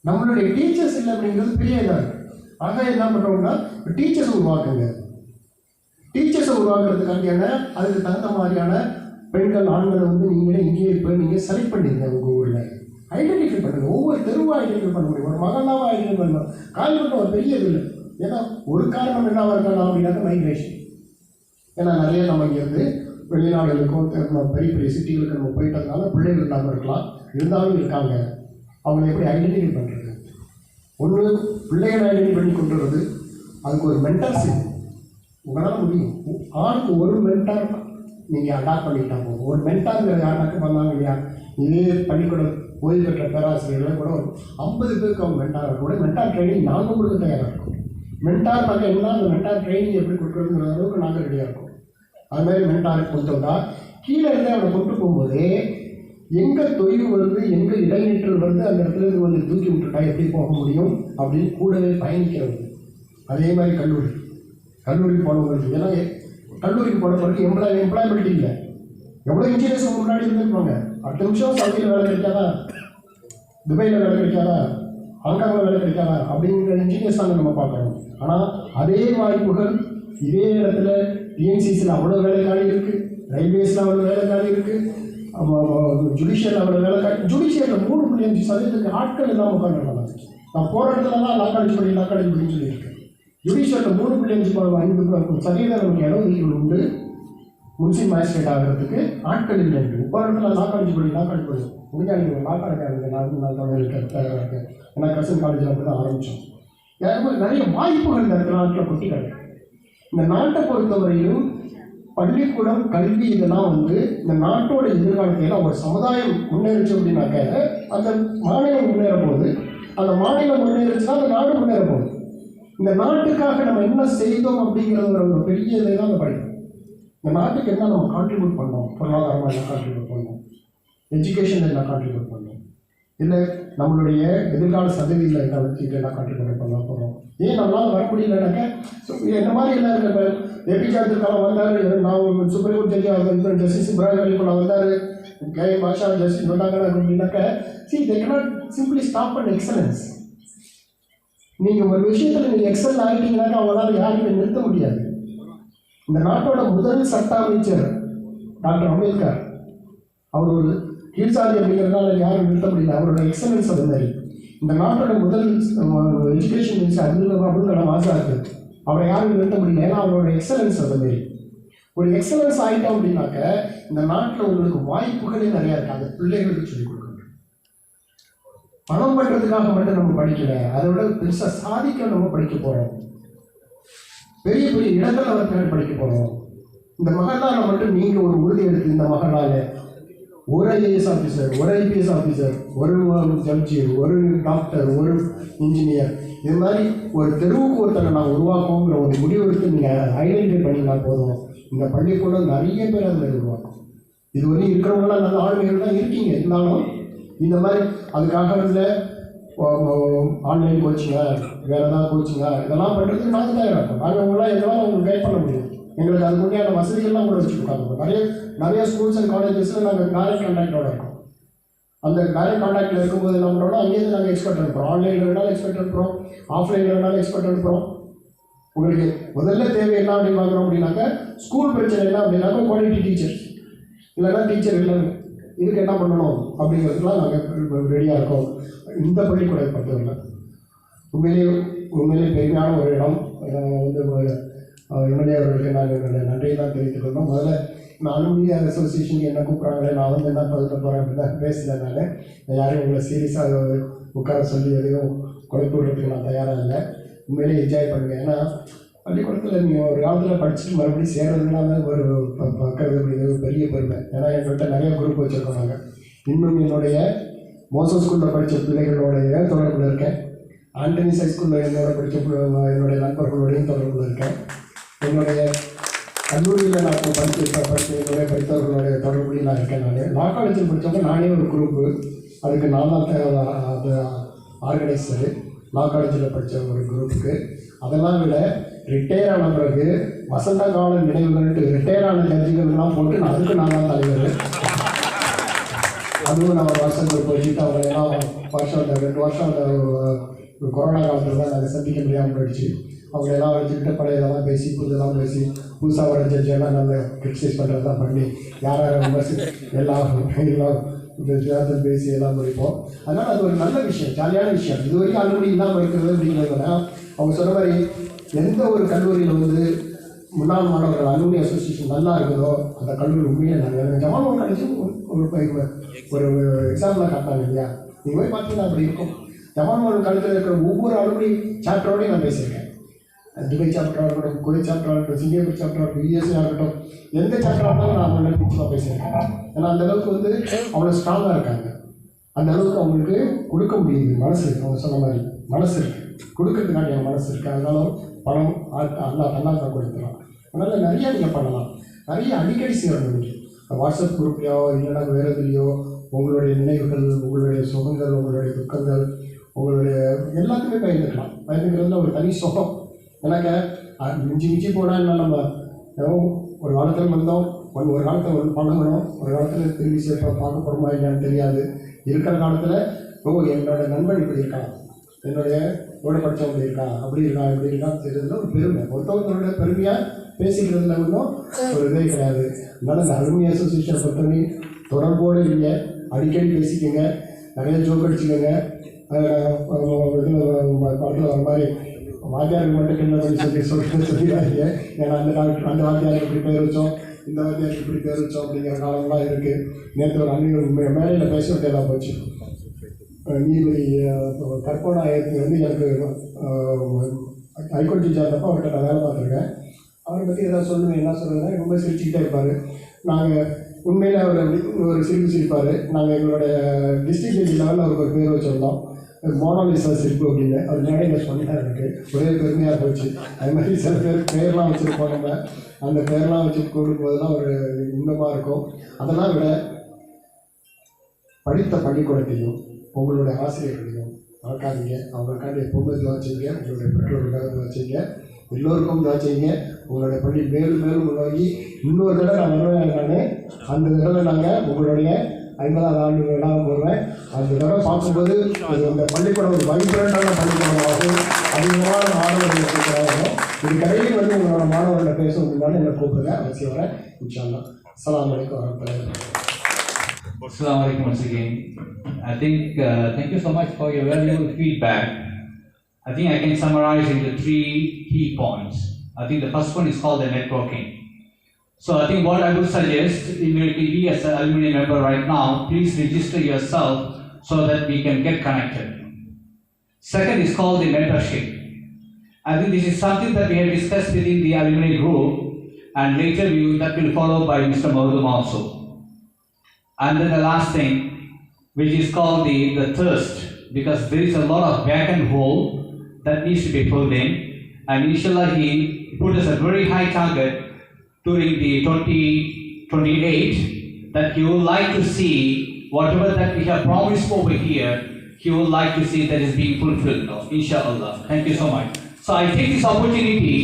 நம்மளுடைய டீச்சர்ஸ் இல்லை அப்படிங்கிறது பெரிய இதாக இருக்குது. ஆக என்ன பண்ணுறோம்னா டீச்சர்ஸ் உருவாக்குங்க. டீச்சர்ஸை உருவாக்குறதுக்காண்டியான அதுக்கு தகுந்த மாதிரியான பெண்கள் ஆண்களை வந்து நீங்களே இங்கேயே இப்போ நீங்கள் செலக்ட் பண்ணிடுங்க. உங்கள் ஊரில் ஐடென்டிஃபை பண்ணுங்கள். ஒவ்வொரு தெருவாக ஐடென்டிஃபை பண்ண முடியும், ஒரு மகளாக ஐடென்டிஃபை பண்ணணும். கால்பட்டம் ஒரு பெரிய இது இல்லை. ஏன்னா ஒரு காரணம் என்னவாக இருக்கலாம் அப்படின்னாக்க மைக்ரேஷன். ஏன்னா நிறைய நம்ம இங்கேருந்து வெளிநாடுகளுக்கும் பெரிய பெரிய சிட்டிகளுக்கு நம்ம போயிட்டதுனால பிள்ளைகள் இல்லாமல் இருக்கலாம், இருந்தாலும் இருக்காங்க. அவங்களை எப்படி ஐடென்டிஃபை பண்ணுறது? ஒன்று பிள்ளைகளை ஐடென்டிஃபை பண்ணி கொண்டு வருது, அதுக்கு ஒரு மென்டர்ஷிப் உங்களால் முடியும். ஆணுக்கு ஒரு மென்டார் நீங்கள் அடாப்ட் பண்ணிக்கிட்டா போகும். ஒரு மென்டாருங்கிற யாருனாக்க பண்ணாங்க இல்லையா, இதே பள்ளிக்கூடம் ஓய்வு பெற்ற பேராசிரியர்கள் கூட 50 பேருக்கு அவங்க மென்டார் கூட மென்டார் ட்ரைனிங் நாங்கள் கொடுக்க தயாராக இருக்கும். மென்டார் நாங்கள் என்ன அந்த மென்டார் ட்ரைனிங் எப்படி கொடுக்குறதுங்கிற அளவுக்கு நாங்கள் ரெடியாக இருக்கோம். அதுமாதிரி மென்டாருக்கு கொண்டு வந்தால் கீழே இருந்து அவனை கொண்டு போகும்போதே எங்கே தொய்வு வருது, எங்கே இடைநிற்றல் வருது, அந்த இடத்துல இருந்து வந்து தூக்கி விட்டுட்டா எப்படி போக முடியும் அப்படின்னு கூடவே பயணிக்கிறது. அதே மாதிரி கல்லூரிக்கு போனவங்களுக்கு, ஏன்னா கல்லூரிக்கு போன பிறகு எம்ப்ளாயபிலிட்டி இல்லை. எவ்வளோ இன்ஜினியர்ஸ் முன்னாடி இருந்துருப்பாங்க, அடுத்த நிமிஷம் சவுதியில் வேலை கிடைக்காதா, துபாயில் வேலை கிடைக்காதா, ஹாங்காங்கில் வேலை கிடைக்காதா அப்படிங்கிற இன்ஜினியர்ஸ் தாங்க நம்ம பார்க்குறோம். ஆனால் அதே வாய்ப்புகள் இதே இடத்துல டிஎன்சிசியில் அவ்வளோ வேலைக்காடி இருக்குது, ரயில்வேஸில் அவ்வளோ வேலைக்காடி இருக்குது, ஜுடிஷியரில் அவ்வளோ வேலைக்காடி. ஜுடிஷியரில் 3.5% ஆட்கள் இல்லாமல் உட்காந்துருக்காங்க. நான் போகிற இடத்துல தான் லா காலேஜ் படின்னு சொல்லியிருக்கேன். ஜுடிஷியரில் 3.5% நமக்கு இடஒதுக்கீடு உண்டு. முன்சிப் மேஜிஸ்ட்ரேட் ஆகிறதுக்கு ஆட்கள் இல்லை. இப்போ இடத்துல லா காலேஜ் படி முடிஞ்சா நீங்கள் லா காலேஜ் ஆகுது 4 நாள் தயாராக இருக்குது. ஏன்னா கர்சன் காலேஜில் அப்படி தான் ஆரம்பித்தோம். நிறைய வாய்ப்புகள் இந்த நாட்டில் கொட்டி கிடையாது. இந்த நாட்டை பொறுத்தவரையிலும் பள்ளிக்கூடம், கல்வி இதெல்லாம் வந்து இந்த நாட்டோட எதிர்காலத்தில் ஒரு சமுதாயம் முன்னேறிச்சு அப்படின்னாக்க அந்த மாநிலம் முன்னேற போகுது. அந்த மாநிலம் முன்னேறிச்சுன்னா அந்த நாடு முன்னேற போகுது. இந்த நாட்டுக்காக நம்ம என்ன செய்தோம் அப்படிங்கிறது ஒரு பெரிய இதை தான் அந்த படிக்கும். இந்த நாட்டுக்கு என்ன நம்ம கான்ட்ரிபியூட் பண்ணோம், பொருளாதாரமாக என்ன கான்ட்ரிபியூட் பண்ணோம், எஜுகேஷனில் என்ன கான்ட்ரிபியூட் பண்ணோம், இல்லை நம்மளுடைய எதிர்கால சந்ததியில் என்ன வச்சுட்டு என்ன கான்ட்ரிபியூட் பண்ண போகிறோம். ஏன் நம்மளால் வர முடியலனாக்க என்ன மாதிரி எல்லாம் இருக்க ஏபிஜே அப்துல் கலாம் வந்தார், நான் சுப்ரீம் கோர்ட் ஜட்ஜி ஜஸ்டிஸ் இப்ராஹிம் அலிகுல்லா வந்தார், கே பாஷா ஜஸ்டிஸ் வந்தாங்க அப்படின்னாக்க they cannot simply stop at excellence. நீங்கள் ஒரு விஷயத்தில் நீங்கள் எக்ஸல் ஆகிட்டீங்கன்னாக்கா அவங்களால யாருமே நிறுத்த முடியாது. இந்த நாட்டோட முதல் சட்ட அமைச்சர் டாக்டர் அம்பேத்கர், அவர் ஒரு கீழ்சாதி அப்படிங்கிறதுனால யாரும் நிறுத்த முடியல. அவரோட எக்ஸலன்ஸ் அது மாதிரி. இந்த நாட்டோட முதல் எஜுகேஷன் மினிஸ்டர் அப்துல் கலாம் ஆசாத், அவரை யாரும் நிறுத்த முடியல. ஏன்னா அவரோட எக்ஸலன்ஸ் அது மாதிரி. ஒரு எக்ஸலன்ஸ் ஆகிட்டோம் அப்படின்னாக்க இந்த நாட்டில் உங்களுக்கு வாய்ப்புகளே நிறையா இருக்குது. அந்த பிள்ளைகளுக்கு சொல்லிக் கொடுக்கணும். பணம் பண்ணுறதுக்காக மட்டும் நம்ம படிக்கலை, அதை விட பெருசாக சாதிக்க நம்ம படிக்க போகிறோம். பெரிய பெரிய இடத்துல அவர்கள் படிக்க போகிறோம். இந்த மகளால் மட்டும் நீங்கள் ஒரு உறுதி எடுத்து இந்த மகளால் ஒரு ஐஏஎஸ் ஆஃபீஸர், ஒரு ஐபிஎஸ் ஆஃபீஸர், ஒரு ஜட்ஜி, ஒரு டாக்டர், ஒரு இன்ஜினியர், இது மாதிரி ஒரு தெருவுக்கு ஒருத்தரை நான் உருவாக்குவோங்கிற ஒரு முடிவெடுத்து நீங்கள் ஐடென்டிஃபை பண்ணினா போதும். இந்த பள்ளிக்கூடம் நிறைய பேர் அதில் உருவாக்கும். இது வரையும் இருக்கிறவங்களாம் நல்ல ஆளுமைகள் தான் இருக்கீங்க. இருந்தாலும் இந்த மாதிரி அதுக்காக வந்து ஆன்லைன் கோச்சிங்க, வேறு ஏதாவது கோச்சிங்க, இதெல்லாம் பண்ணுறதுக்கு நாங்கள் தான் இருக்கோம். நாங்கள் உங்களாம் எங்களால் உங்களுக்கு கைட் பண்ண முடியும். எங்களுக்கு அதுக்கு முன்னாடி வசதிகள்லாம் கூட வச்சுருக்காங்க. நிறைய ஸ்கூல்ஸ் அண்ட் காலேஜஸில் நாங்கள் டைரக்ட் கான்டாக்டோட இருக்கோம். அந்த டைரக்ட் கான்டாக்டில் இருக்கும்போது என்ன பண்ணுறோம்னா அங்கேருந்து நாங்கள் எக்ஸ்பர்ட் அனுப்புகிறோம். ஆன்லைனில் வேணாலும் எக்ஸ்பர்ட் அனுப்புகிறோம், ஆஃப்லைனில் வேணாலும் எக்ஸ்பர்ட் அனுப்புகிறோம். உங்களுக்கு முதல்ல தேவை என்ன அப்படின்னு பார்க்குறோம் அப்படின்னாக்கா, ஸ்கூல் பிரச்சனை என்ன அப்படின்னாக்கா குவாலிட்டி டீச்சர் இல்லைன்னா டீச்சர் இல்லைன்னு இதுக்கு என்ன பண்ணணும் அப்படிங்கிறதுக்குலாம் நாங்கள் ரெடியாக இருக்கோம். இந்த பள்ளிக்கூடம் பொறுத்தவரை உண்மையிலேயே பெருமையான ஒரு இடம். வந்து எம்எல்ஏ அவர்களுக்கு நாங்கள் என்னுடைய நன்றியை தான் தெரிவித்துக் கொள்கிறோம். முதல்ல நான் அலுமினி அசோசியேஷனுக்கு என்ன கூப்பிட்றாங்களே, நான் வந்து என்ன பதில் போகிறேன் அப்படின்னு தான் பேசினேன். நான் யாரையும் உங்களை சீரியஸாக உட்கார சொல்லி எதையும் குழப்பி விடுறதுக்கு நான் தயாராக இல்லை. உண்மையிலே என்ஜாய் பண்ணுங்கள். ஏன்னா பள்ளிக்கூடத்தில் நீங்கள் ஒரு காலத்தில் படிச்சுட்டு மறுபடியும் சேர்றதுனால ஒரு பக்கிறது அப்படிங்கிறது பெரிய பெருமை. ஏன்னா எங்கள்கிட்ட நிறைய குரூப் வச்சுருக்கோம். நாங்கள் இன்னும் என்னுடைய மோசஸ் ஸ்கூலில் படித்த பிள்ளைகளோடைய தொடர்பில் இருக்கேன். ஆண்டனிஸ் ஹைஸ்கூலில் என்னோட படித்த என்னுடைய நண்பர்களோடையும் தொடர்பில் இருக்கேன். என்னுடைய கல்லூரியில் நான் படித்த என்னுடைய படித்தவர்களுடைய தொடர்புலையும் நான் இருக்கேன். நான் லா காலேஜில் படித்தவங்க நானே ஒரு குரூப்பு, அதுக்கு நான் தான் அது ஆர்கனைசரு. லா காலேஜில் படித்த ஒரு குரூப்புக்கு. அதெல்லாம் விட ரிட்டையர் ஆன பிறகு வசந்த கால நினைவுகள்ட்டு ரிட்டையர் ஆன ஜட்ஜிகள்லாம் போட்டு அதுக்கு நான் தான் தலைவர். அதுவும் நம்ம வருஷம் போயிட்டு அவங்க எல்லாம் வருஷம் 2 வருஷம் அந்த கொரோனா காலத்தில் தான் நாங்கள் சந்திக்க முடியாமல் போயிடுச்சு. அவங்க எல்லாம் வச்சுக்கிட்டு பழையதெல்லாம் பேசி புதுதெல்லாம் பேசி புதுசாக வர ஜட்ஜெல்லாம் நல்ல கிரிட்டிசைஸ் பண்ணுறதெல்லாம் பண்ணி யார் எல்லாம் இந்த பேசி எல்லாம் முடிப்போம். அதனால் அது ஒரு நல்ல விஷயம், ஜாலியான விஷயம். இது வரைக்கும் அலுவலி இல்லாமல் இருக்கிறது அப்படிங்கிறதுனா அவங்க சொன்ன மாதிரி எந்த ஒரு கல்லூரியில் வந்து முன்னாள் மாணவர்கள் அலுவலி அசோசியேஷன் நல்லா இருக்குதோ அந்த கல்லூரி உண்மையிலே நாங்கள் ஜமால் காலேஜ் ஒரு எக்ஸாம்பிளாக காட்டாங்க இல்லையா. நீங்கள் போய் பார்த்தீங்கன்னா அப்படி இருக்கும். ஜமால் காலேஜில் இருக்கிற ஒவ்வொரு அலுவலி சாப்டரோடையும் நான் பேசியிருக்கேன். துபாய் சாப்டராக இருக்கட்டும், குவைத் சாப்டராக இருக்கட்டும், சிங்கப்பூர் சாப்டராக இருக்கட்டும், யூஎஸ்ஏ இருக்கட்டும், எந்த சாப்டராக இருந்தாலும் நான் அவங்கள பிடிச்சமாக பேசியிருக்கேன். ஏன்னா அந்தளவுக்கு வந்து அவ்வளோ ஸ்ட்ராங்காக இருக்காங்க. அந்த அளவுக்கு அவங்களுக்கு கொடுக்க முடியுது. மனசு இருக்குது, அவங்க சொன்ன மாதிரி மனசு இருக்குது, கொடுக்கறதுக்கான மனசு இருக்குது. அதனால பணம் தன்னாக கொடுத்துடலாம். அதனால் நிறையா நீங்கள் பண்ணலாம். நிறைய அடிக்கடி சேரணும். நீங்கள் வாட்ஸ்அப் குரூப்லையோ இல்லைன்னா வேறு எதுலையோ உங்களுடைய நினைவுகள், உங்களுடைய சுகங்கள், உங்களுடைய துக்கங்கள், உங்களுடைய எல்லாத்துக்குமே பயந்துக்கலாம். பயந்துக்கிறதுல ஒரு தனி சுகம். எனக்கு மிஞ்சி போனால் இல்லை, நம்ம ஒரு காலத்தில் வந்தோம், ஒரு காலத்தில் ஒன்று பண்ணணும், ஒரு காலத்தில் திரும்பி சேர்ப்பா பார்க்க போகிறோமா இல்லைன்னு தெரியாது. இருக்கிற காலத்தில் என்னோட நண்பன் இப்படி இருக்கான், என்னுடைய கூட படித்தவங்க இருக்கான், அப்படி இருக்கான், இப்படி இருக்கான்னு தெரியுதுல ஒரு பெருமை. ஒருத்தவங்களோட பெருமையாக பேசிக்கிறதுல ஒன்றும் ஒரு இதே கிடையாது. அதனால் இந்த அலுமினி அசோசியேஷனை பொறுத்தவரை தொடர்போடு இல்லைங்க, அடிக்கடி பேசிக்கோங்க, நிறைய ஜோக் அடிச்சுக்கோங்க. இதில் படத்தில் வர மாதிரி வாத்தியாருக்கு மட்டும் என்ன சொல்லிடுறாங்க. ஏன்னா அந்த வாத்தியாருக்கு இப்படி பேர் வச்சோம், இந்த வாத்தியாருக்கு இப்படி பேர் வச்சோம் அப்படிங்கிற காலம்லாம் இருக்குது. நேற்று ஒரு அன்னைக்கு மேலையில் பேச வேண்டியதாக போச்சு. நீதிபதி கற்பனாயத்துக்கு வந்து எனக்கு ஹைகோர்ட் ஜட்ஜாக இருந்தப்போ அவர்கிட்ட நான் வேலை பார்த்துருக்கேன். அவரை பற்றி எதாவது சொல்லுவேன். என்ன சொல்லுவேன்னா ரொம்ப சிரிச்சுக்கிட்டே இருப்பார். நாங்கள் உண்மையில் அவர் அப்படி ஒரு சிரிப்பார். நாங்கள் எங்களுடைய டிஸ்ட்ரிக்ட் ஜட்ஜி லெவலில் அவருக்கு ஒரு பேர் வச்சுருந்தோம், மோனாலிசா சிரிப்பு அப்படின்னு. அது மேடையில் சொன்னார். எனக்கு ஒரே பெருமையாக போச்சு. அது மாதிரி சில பேர்லாம் வச்சுருப்போம். நம்ம அந்த பேர்லாம் வச்சு கொடுக்கும்போதெல்லாம் ஒரு இன்பமாக இருக்கும். அதெல்லாம் விட படித்த பள்ளிக்கூடத்தையும் உங்களுடைய ஆசிரியர்களையும் மறக்காதீங்க. அவங்களுக்காண்டி எப்பவுமே துவாச்சிங்க, உங்களுடைய பெற்றோர்களுக்காக துவாச்சிங்க, எல்லோருக்கும் துவாச்சிங்க. உங்களுடைய பள்ளி மேலும் மேலும் உருவாகி இன்னொரு தடவை நான் வருவேன். அந்த தடவை நாங்கள் உங்களுடைய 50வது ஆண்டு விழாவை போடுவேன். அந்த தடவை பார்க்கும்போது அந்த பள்ளிக்கூடம் ஒரு வைப்ரண்டான பள்ளிக்கூடமாகும். அதிகமான மாணவர்கள் இருக்கிறாங்க. இது கடையில் வந்து உங்களோட மாணவர்களை பேச முடியுமான்னு என்னை கூப்பிடுங்க. அவசியம் வரேன். இன்ஷா அல்லாஹ். அஸ்ஸலாமு அலைக்கும் வரஹ்மத்துல்லாஹி.
Assalamu alaikum once again. I think thank you so much for your valuable feedback. I think I can summarize into 3 key points. I think the first one is called the networking. So I think what I would suggest, immediately as an alumni member right now, please register yourself so that we can get connected. Second is called the mentorship. I think this is something that we have discussed within the alumni group, and later that will follow by Mr. Maudum also. And then the last thing, which is called the thirst, because there is a lot of vacant hole that needs to be filled in, and inshallah he put us a very high target during the 2028 that he would like to see whatever that we have promised over here, he would like to see that is being fulfilled now, inshallah. Thank you so much. So I take this opportunity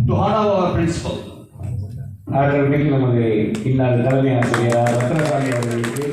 to honor our principal.
நமது இந்நாள் தலைமை ஆசிரியர் ரத்னசாமி அவர்களுக்கு